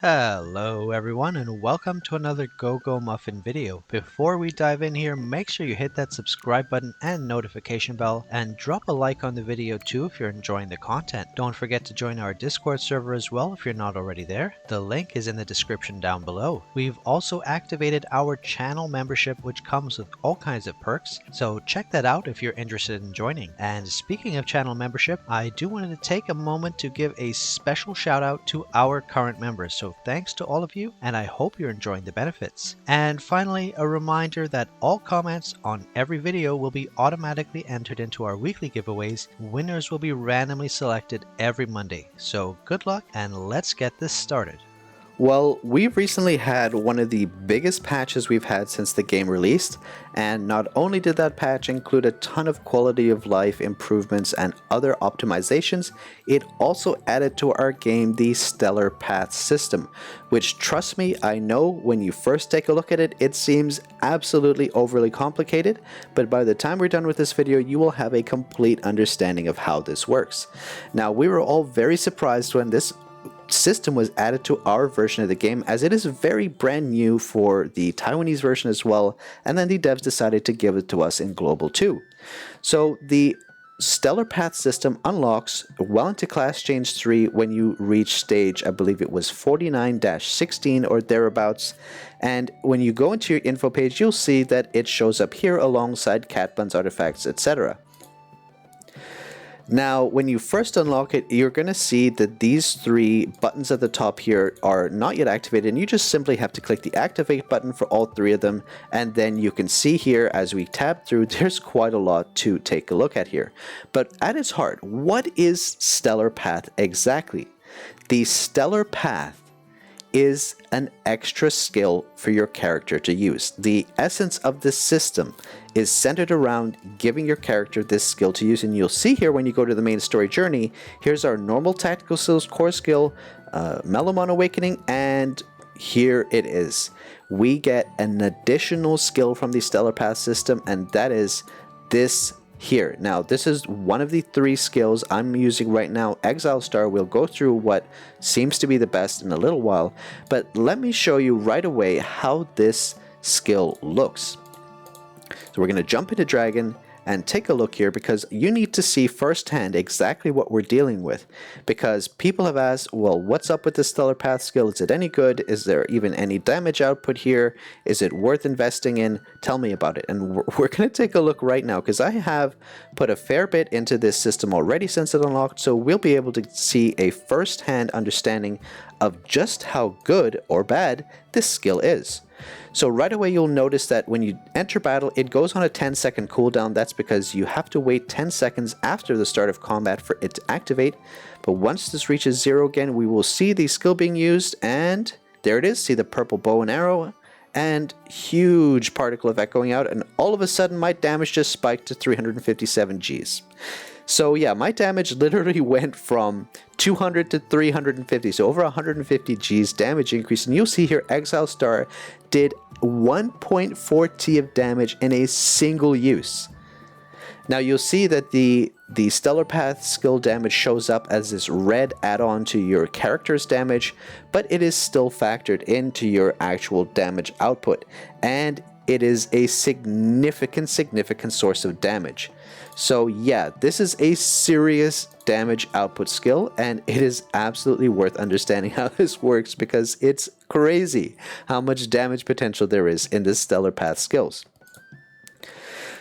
Hello everyone and welcome to another Muffin video. Before we dive in here, make sure you hit that subscribe button and notification bell and drop a like on the video too if you're enjoying the content. Don't forget to join our Discord server as well if you're not already there. The link is in the description down below. We've also activated our channel membership which comes with all kinds of perks, so check that out if you're interested in joining. And speaking of channel membership, I do want to take a moment to give a special shout out to our current members. So thanks to all of you, and I hope you're enjoying the benefits. And finally, a reminder that all comments on every video will be automatically entered into our weekly giveaways. Winners will be randomly selected every Monday. So good luck, and let's get this started. Well, we've recently had one of the biggest patches we've had since the game released, and not only did that patch include a ton of quality of life improvements and other optimizations, it also added to our game the Stellar Path system, which, trust me, I know when you first take a look at it, it seems absolutely overly complicated, but by the time we're done with this video, you will have a complete understanding of how this works. Now, we were all very surprised when this system was added to our version of the game, as it is very brand new for the Taiwanese version as well, and then the devs decided to give it to us in global too. So the Stellar Path system unlocks well into Class Change 3 when you reach stage, I believe it was 49-16 or thereabouts, and when you go into your info page, you'll see that it shows up here alongside Cat Buns, artifacts, etc. Now, when you first unlock it, you're going to see that these three buttons at the top here are not yet activated, and you just simply have to click the activate button for all three of them, and then you can see here as we tab through, there's quite a lot to take a look at here. But at its heart, what is Stellar Path exactly? The Stellar Path is an extra skill for your character to use. The essence of this system is centered around giving your character this skill to use, and you'll see here when you go to the main story journey, here's our normal tactical skills core skill, Melomon Awakening, and here it is. We get an additional skill from the Stellar Path system, and that is this here. Now, this is one of the three skills I'm using right now, Exile Star. We'll go through what seems to be the best in a little while, but let me show you right away how this skill looks. So we're going to jump into Dragon and take a look here, because you need to see firsthand exactly what we're dealing with, because people have asked, well, what's up with the Stellar Path skill? Is it any good? Is there even any damage output here? Is it worth investing in? Tell me about it. And we're going to take a look right now, because I have put a fair bit into this system already since it unlocked, so we'll be able to see a first-hand understanding of just how good or bad this skill is. So right away you'll notice that when you enter battle, it goes on a 10-second cooldown. That's because you have to wait 10 seconds after the start of combat for it to activate. But once this reaches 0 again, we will see the skill being used, and there it is. See the purple bow and arrow and huge particle effect going out, and all of a sudden my damage just spiked to 357 Gs. So yeah, my damage literally went from 200 to 350, so over 150 Gs damage increase. And you'll see here Exile Star did 1.4 T of damage in a single use. Now you'll see that the Stellar Path skill damage shows up as this red add-on to your character's damage, but it is still factored into your actual damage output, and it is a significant source of damage. So yeah, this is a serious damage output skill, and it is absolutely worth understanding how this works, because it's crazy how much damage potential there is in this Stellar Path skills.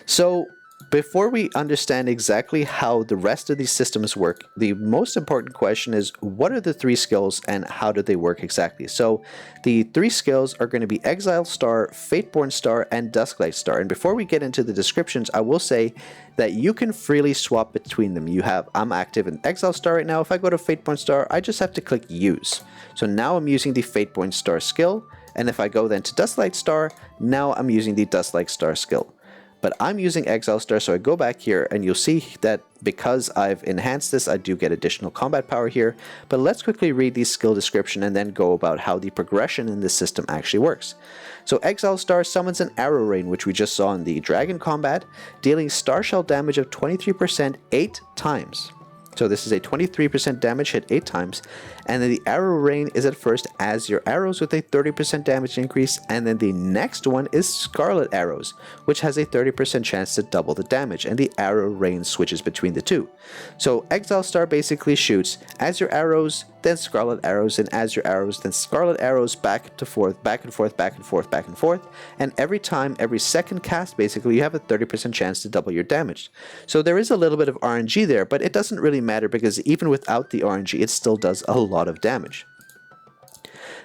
So before we understand exactly how the rest of these systems work, the most important question is, what are the three skills and how do they work exactly? So the three skills are going to be Exile Star, Fateborn Star, and Dusklight Star. And before we get into the descriptions, I will say that you can freely swap between them. I'm active in Exile Star right now. If I go to Fateborn Star, I just have to click Use. So now I'm using the Fateborn Star skill. And if I go then to Dusklight Star, now I'm using the Dusklight Star skill. But I'm using Exile Star, so I go back here and you'll see that because I've enhanced this, I do get additional combat power here. But let's quickly read the skill description and then go about how the progression in this system actually works. So Exile Star summons an arrow rain, which we just saw in the Dragon combat, dealing star shell damage of 23% 8 times. So this is a 23% damage hit 8 times, and then the arrow rain is at first as your arrows with a 30% damage increase, and then the next one is scarlet arrows, which has a 30% chance to double the damage, and the arrow rain switches between the two. So Exile Star basically shoots as your arrows, then scarlet arrows, and as your arrows, then scarlet arrows, back to forth, back and forth, back and forth, back and forth, and every time, every second cast, basically, you have a 30% chance to double your damage. So there is a little bit of RNG there, but it doesn't really matter because even without the RNG, it still does a lot of damage.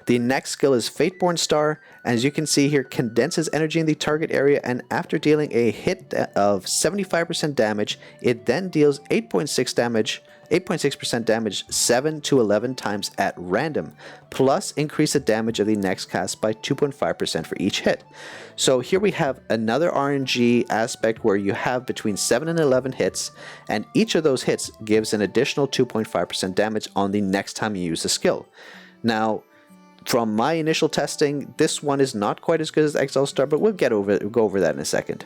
The next skill is Fateborn Star. As you can see here, condenses energy in the target area, and after dealing a hit of 75% damage, it then deals 8.6% damage 7 to 11 times at random, plus increase the damage of the next cast by 2.5% for each hit. So here we have another RNG aspect where you have between 7 and 11 hits, and each of those hits gives an additional 2.5% damage on the next time you use the skill. Now, from my initial testing, this one is not quite as good as Exile Star, but we'll go over that in a second.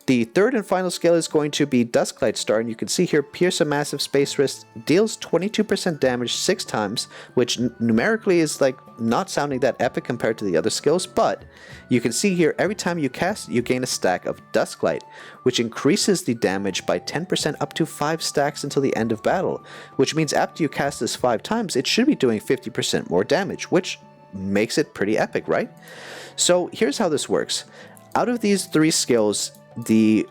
The third and final skill is going to be Dusk Star, and you can see here, pierce a massive space wrist, deals 22% damage 6 times, which numerically is like not sounding that epic compared to the other skills, but you can see here, every time you cast, you gain a stack of Dusk Light, which increases the damage by 10% up to 5 stacks until the end of battle, which means after you cast this 5 times, it should be doing 50% more damage, which makes it pretty epic, right? So here's how this works. Out of these 3 skills, the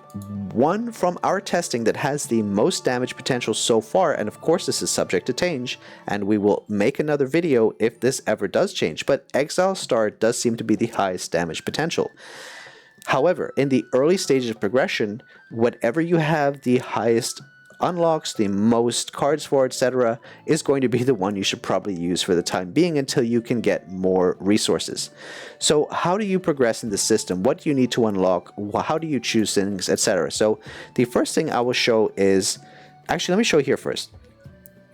one from our testing that has the most damage potential so far, and of course this is subject to change, and we will make another video if this ever does change, but Exile Star does seem to be the highest damage potential. However, in the early stages of progression, whatever you have the highest unlocks, the most cards for, etc., is going to be the one you should probably use for the time being until you can get more resources. So how do you progress in the system? What do you need to unlock? How do you choose things, etc.? So the first thing I will show is, actually let me show here first.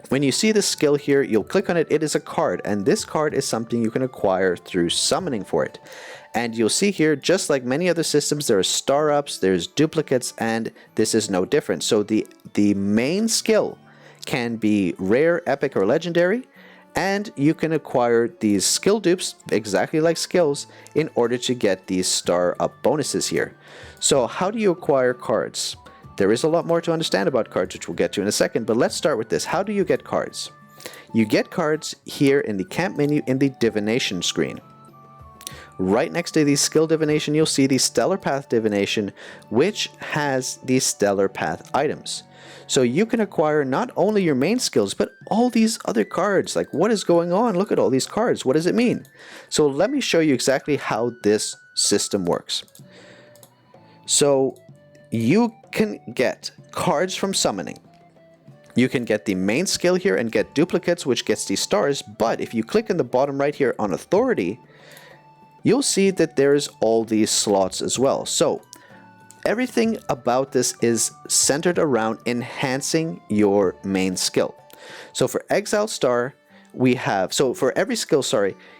When you see the skill here, you'll click on it. It is a card, and this card is something you can acquire through summoning for it. And you'll see here, just like many other systems, there are star ups, there's duplicates, and this is no different. So the main skill can be rare, epic, or legendary, and you can acquire these skill dupes, exactly like skills, in order to get these star up bonuses here. So how do you acquire cards? There is a lot more to understand about cards, which we'll get to in a second, but let's start with this. How do you get cards? You get cards here in the camp menu in the divination screen. Right next to the skill divination, you'll see the stellar path divination, which has the stellar path items. So you can acquire not only your main skills, but all these other cards. Like, what is going on? Look at all these cards. What does it mean? So let me show you exactly how this system works. So you can get cards from summoning. You can get the main skill here and get duplicates, which gets these stars. But if you click in the bottom right here on authority, you'll see that there's all these slots as well. So everything about this is centered around enhancing your main skill. So for Exile Star, we have, so for every skill,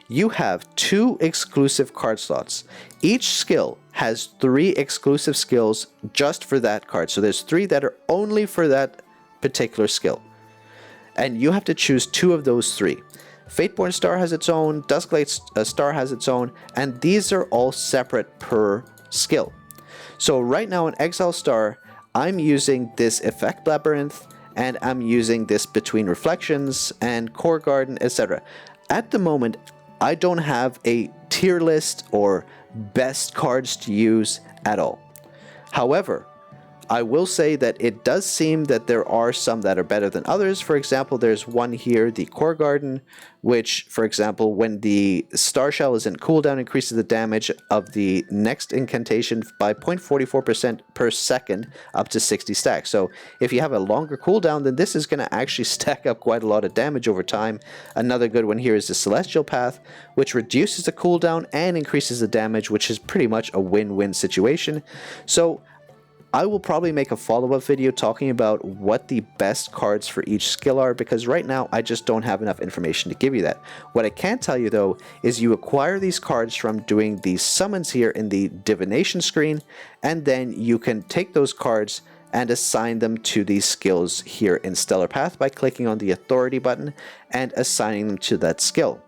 you have 2 exclusive card slots. Each skill has 3 exclusive skills just for that card. So there's 3 that are only for that particular skill. And you have to choose 2 of those 3. Fateborn Star has its own, Dusk Star has its own, and these are all separate per skill. So right now in Exile Star, I'm using this Effect Labyrinth, and I'm using this Between Reflections and Core Garden, etc. At the moment, I don't have a tier list or best cards to use at all. However, I will say that it does seem that there are some that are better than others. For example, there's one here, the Core Garden, which, for example, when the Star Shell is in cooldown, increases the damage of the next incantation by 0.44% per second up to 60 stacks. So if you have a longer cooldown, then this is going to actually stack up quite a lot of damage over time. Another good one here is the Celestial Path, which reduces the cooldown and increases the damage, which is pretty much a win-win situation. So I will probably make a follow-up video talking about what the best cards for each skill are, because right now I just don't have enough information to give you that. What I can tell you though is you acquire these cards from doing these summons here in the divination screen, and then you can take those cards and assign them to these skills here in Stellar Path by clicking on the Authority button and assigning them to that skill.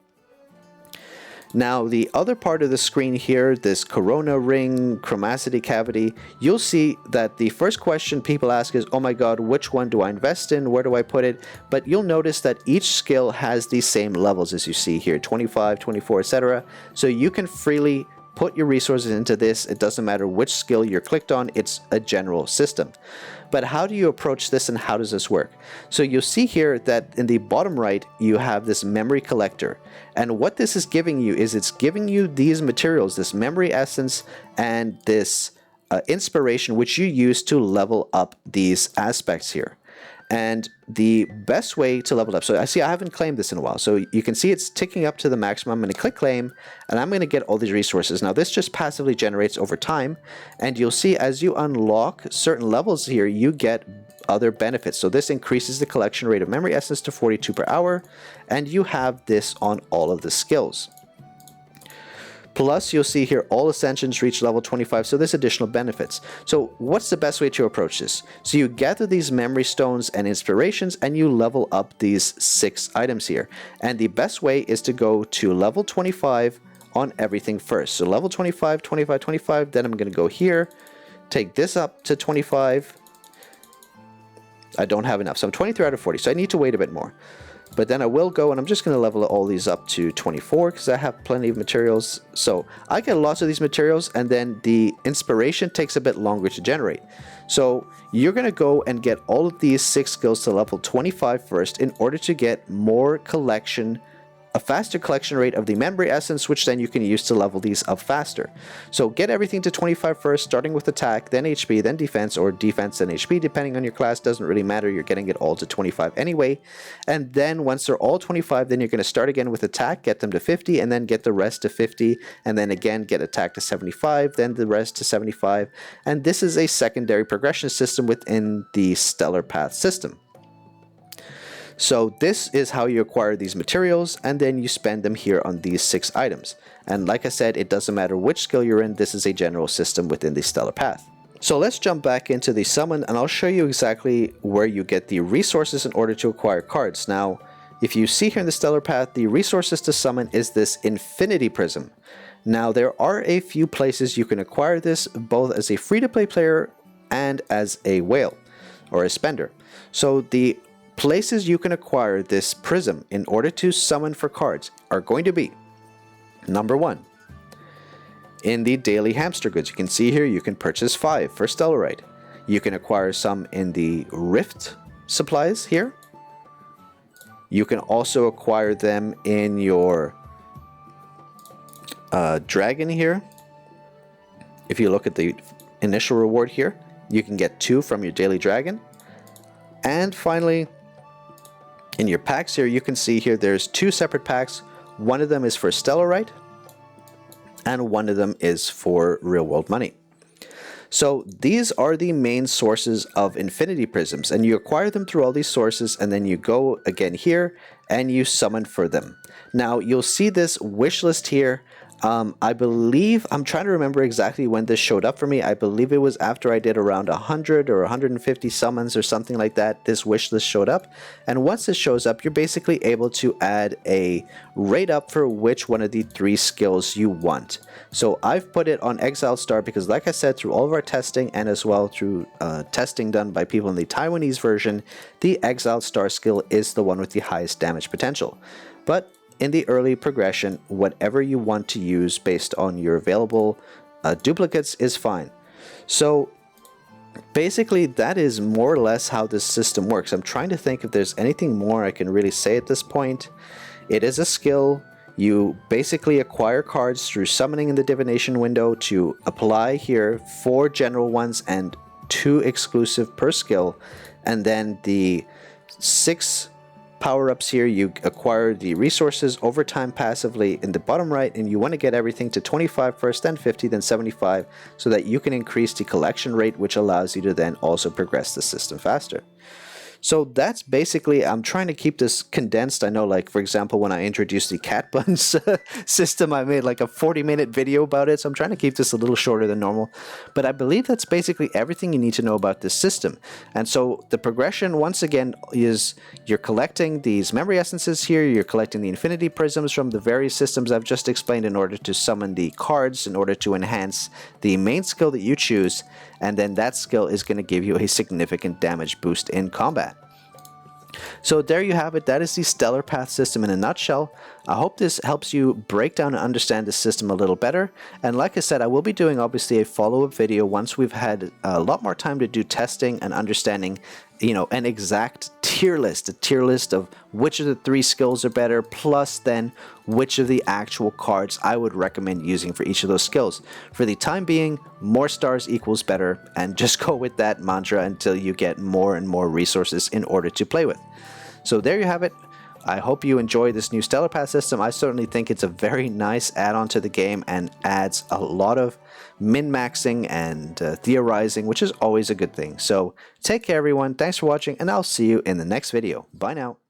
Now, the other part of the screen here, this Corona Ring, Chromacity Cavity, you'll see that the first question people ask is, oh my god, which one do I invest in? Where do I put it? But you'll notice that each skill has the same levels as you see here, 25, 24, etc. So you can freely put your resources into this. It doesn't matter which skill you're clicked on, it's a general system. But how do you approach this and how does this work? So you'll see here that in the bottom right, you have this memory collector. And what this is giving you is it's giving you these materials, this memory essence and this inspiration, which you use to level up these aspects here. And the best way to level up, so I haven't claimed this in a while, so you can see it's ticking up to the maximum. I'm going to click claim and I'm going to get all these resources. Now this just passively generates over time, and you'll see as you unlock certain levels here, you get other benefits. So this increases the collection rate of memory essence to 42 per hour, and you have this on all of the skills. Plus, you'll see here all ascensions reach level 25, so there's additional benefits. So what's the best way to approach this? So you gather these memory stones and inspirations and you level up these 6 items here. And the best way is to go to level 25 on everything first. So level 25, 25, 25, then I'm going to go here, take this up to 25. I don't have enough, so I'm 23 out of 40, so I need to wait a bit more. But then I will go and I'm just going to level all these up to 24 because I have plenty of materials. So I get lots of these materials, and then the inspiration takes a bit longer to generate. So you're going to go and get all of these 6 skills to level 25 first in order to get more collection, a faster collection rate of the memory essence, which then you can use to level these up faster. So get everything to 25 first, starting with attack, then HP, then defense, or defense and HP, depending on your class. Doesn't really matter, you're getting it all to 25 anyway. And then once they're all 25, then you're going to start again with attack, get them to 50, and then get the rest to 50, and then again get attack to 75, then the rest to 75. And this is a secondary progression system within the Stellar Path system. So this is how you acquire these materials, and then you spend them here on these 6 items. And like I said, it doesn't matter which skill you're in, this is a general system within the Stellar Path. So let's jump back into the summon, and I'll show you exactly where you get the resources in order to acquire cards. Now, if you see here in the Stellar Path, the resources to summon is this Infinity Prism. Now, there are a few places you can acquire this, both as a free-to-play player and as a whale, or a spender. So the places you can acquire this prism in order to summon for cards are going to be, number 1, in the daily hamster goods. You can see here you can purchase 5 for Stellarite. You can acquire some in the Rift supplies here. You can also acquire them in your dragon here. If you look at the initial reward here, you can get 2 from your daily dragon. And finally, in your packs here, you can see here there's 2 separate packs. One of them is for Stellarite, and one of them is for real world money. So these are the main sources of Infinity Prisms, and you acquire them through all these sources, and then you go again here and you summon for them. Now you'll see this wish list here. I believe, I'm trying to remember exactly when this showed up for me. I believe it was after I did around 100 or 150 summons or something like that. This wish list showed up, and once this shows up, you're basically able to add a rate up for which one of the 3 skills you want. So I've put it on Exile Star because, like I said, through all of our testing and as well through testing done by people in the Taiwanese version, the Exile Star skill is the one with the highest damage potential. But in the early progression, whatever you want to use based on your available duplicates is fine. So basically that is more or less how this system works. I'm trying to think if there's anything more I can really say at this point. It is a skill. You basically acquire cards through summoning in the divination window to apply here 4 general ones and 2 exclusive per skill, and then the 6 power-ups here, you acquire the resources over time passively in the bottom right, and you want to get everything to 25 first, then 50, then 75, so that you can increase the collection rate, which allows you to then also progress the system faster. So that's basically, I'm trying to keep this condensed. I know, like, for example, when I introduced the cat buttons system, I made like a 40-minute video about it. So I'm trying to keep this a little shorter than normal. But I believe that's basically everything you need to know about this system. And so the progression, once again, is you're collecting these memory essences here. You're collecting the infinity prisms from the various systems I've just explained in order to summon the cards, in order to enhance the main skill that you choose. And then that skill is going to give you a significant damage boost in combat. So there you have it. That is the Stellar Path system in a nutshell. I hope this helps you break down and understand the system a little better. And like I said, I will be doing obviously a follow-up video once we've had a lot more time to do testing and understanding, you know, an exact tier list, a tier list of which of the 3 skills are better, plus then which of the actual cards I would recommend using for each of those skills. For the time being, more stars equals better, and just go with that mantra until you get more and more resources in order to play with. So there you have it. I hope you enjoy this new Stellar Path system. I certainly think it's a very nice add-on to the game and adds a lot of min-maxing and theorizing, which is always a good thing. So take care, everyone. Thanks for watching, and I'll see you in the next video. Bye now.